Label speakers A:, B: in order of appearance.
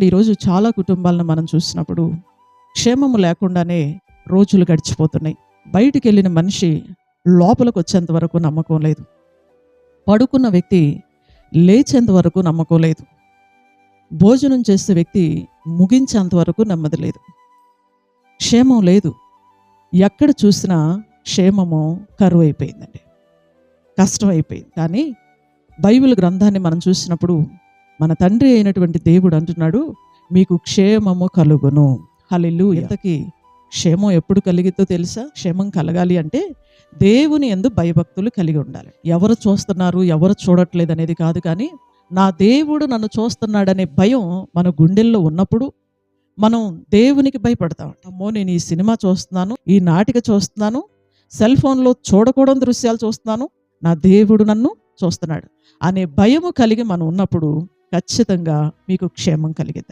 A: ఈరోజు చాలా కుటుంబాలను మనం చూసినప్పుడు క్షేమము లేకుండానే రోజులు గడిచిపోతున్నాయి. బయటికి వెళ్ళిన మనిషి లోపలికి వచ్చేంత వరకు నమ్మకం లేదు. పడుకున్న వ్యక్తి లేచేంత వరకు నమ్మకం లేదు. భోజనం చేసే వ్యక్తి ముగించేంత వరకు నెమ్మది లేదు. క్షేమం లేదు. ఎక్కడ చూసినా క్షేమము కరువు అయిపోయిందండి, కష్టం అయిపోయింది. కానీ బైబిల్ గ్రంథాన్ని మనం చూసినప్పుడు మన తండ్రి అయినటువంటి దేవుడు అంటున్నాడు, మీకు క్షేమము కలుగును. హల్లెలూయా. ఇంతకీ క్షేమం ఎప్పుడు కలిగిద్దో తెలుసా? క్షేమం కలగాలి అంటే దేవుని యందు భయభక్తులు కలిగి ఉండాలి. ఎవరు చూస్తున్నారు, ఎవరు చూడట్లేదు అనేది కాదు, కానీ నా దేవుడు నన్ను చూస్తున్నాడనే భయం మన గుండెల్లో ఉన్నప్పుడు మనం దేవునికి భయపడతాం. అమ్మో, నేను ఈ సినిమా చూస్తున్నాను, ఈ నాటిక చూస్తున్నాను, సెల్ ఫోన్లో చూడకూడని దృశ్యాలు చూస్తున్నాను, నా దేవుడు నన్ను చూస్తున్నాడు అనే భయము కలిగి మనం ఉన్నప్పుడు ఖచ్చితంగా మీకు క్షేమం కలిగిద్ది.